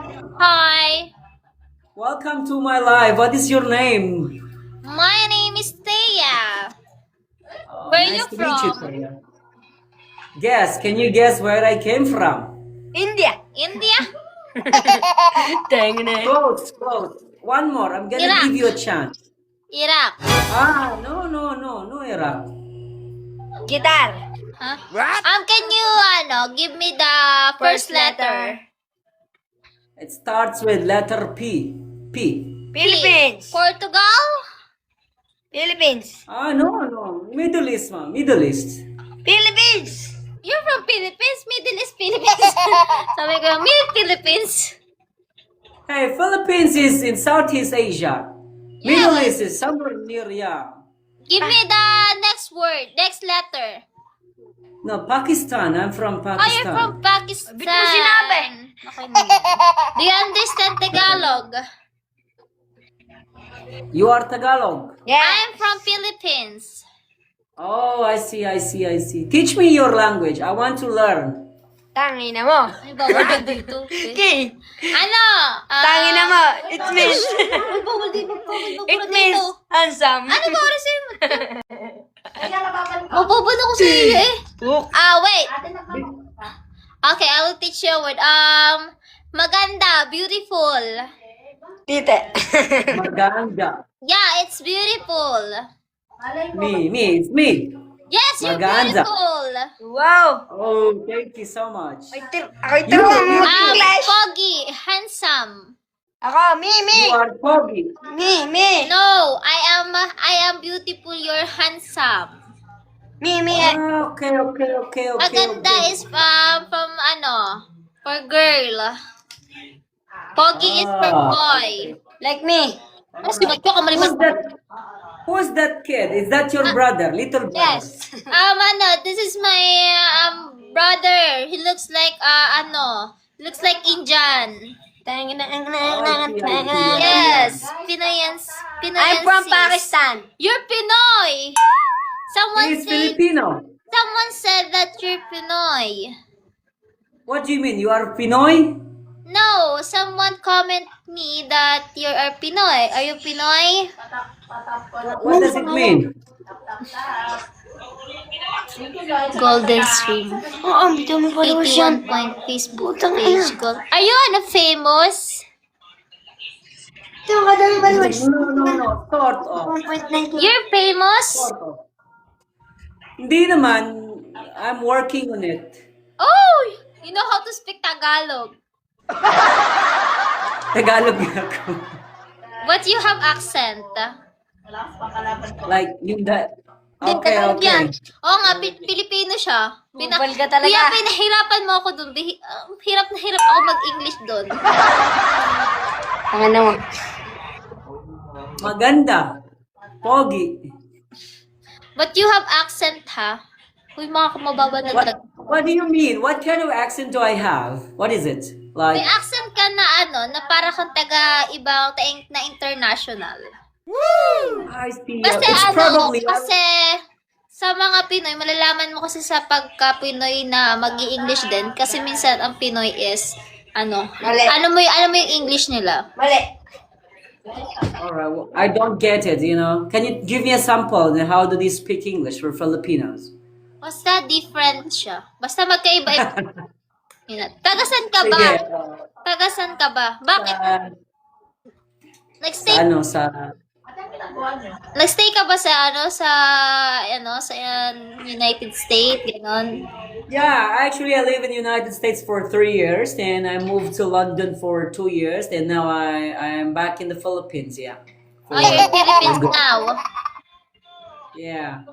Hi, Welcome to my live. What is your name? my name is Thea. Where Nice you to meet you, from? Taya. Guess, can you guess where I came from? India. India? Dang it. Close, close. One more. I'm gonna Iraq. give you a chance. Iraq. No, Iraq. Guitar. Huh? What? Can you give me the first letter? It starts with letter P. P. Philippines. Portugal? Philippines. No. Middle East, ma. Middle East. Philippines. You're from Philippines? Middle East Philippines? Sabi ko, Philippines. Hey, Philippines is in Southeast Asia. Middle East is somewhere near, yeah. Give me the next word, next letter. No, Pakistan. I'm from Oh, you're Pakistan. from Pakistan. Bit mo sinabi. Okay na. Do you understand Tagalog? You are Tagalog. Yeah. I'm from Philippines. Oh, I see. Teach me your language. I want to learn. Tangina mo. Ay, bawal ka dito. Okay. Ano? Tangina mo. It means, Ay, bawal dito. it means handsome. Ano ba oras yun? Mapupuno ko sa iyo eh. Wait. Okay, I will teach you a word. Maganda, beautiful. Tite. Maganda. Yeah, it's beautiful. Me, it's me. Yes, you're Maganda. beautiful. Wow. Oh, thank you so much. Ako ito mo English. Pogi, handsome. Ako, me. You are Pogi. Me. No, I am beautiful. You're handsome. Me. Okay. Maganda is from for girl. Pogi is for boy. Like me. Ano sibat ko kamalimas? Who's that kid? Is that your brother, little brother? Yes. This is my brother. He looks like looks like Indian. Yes, Pinoy. I'm from Pakistan. You're Pinoy. He's Filipino. Someone said that you're Pinoy. What do you mean? You are Pinoy? No, someone comment me that you are Pinoy. Are you Pinoy? What does it mean? Golden Stream. Oo, bitaw mo followers yan. 81 point Facebook Putang page. ina. Are you famous? Ito, kadami followers. No. Sort of. 1.9. You're famous? Sort of. Hindi naman. I'm working on it. Oh, you know how to speak Tagalog. Tagalog ako. But you have accent. Like, yung that. Tagalog yan. Oo nga, Pilipino siya. Bubal ka talaga. Kaya pinahirapan mo ako dun. Hirap na hirap ako mag-English dun. Ang ano mo. Maganda. Pogi. But you have accent, ha? Uy, mga kumababa na talaga. What do you mean? What kind of accent do I have? What is it? May Like, accent ka na na para kang taga-ibang na international. I see. Kasi It's probably... kasi sa mga Pinoy, malalaman mo kasi sa pagka-Pinoy na mag-i-English din. Kasi minsan ang Pinoy is, Mali. alam mo yung English nila. Mali. Alright, well, I don't get it, you know. Can you give me a sample? And how do they speak English for Filipinos? Basta different siya. Basta magkaiba. Tagasan ka ba? Sige. Tagasan ka ba? Bakit? Nagstay, nagstay ka ba sa United States, ganon? Yeah, actually, I live in the United States for 3 years, and I moved to London for 2 years, and now I am back in the Philippines. Yeah. Oh, you're in Philippines now. Yeah.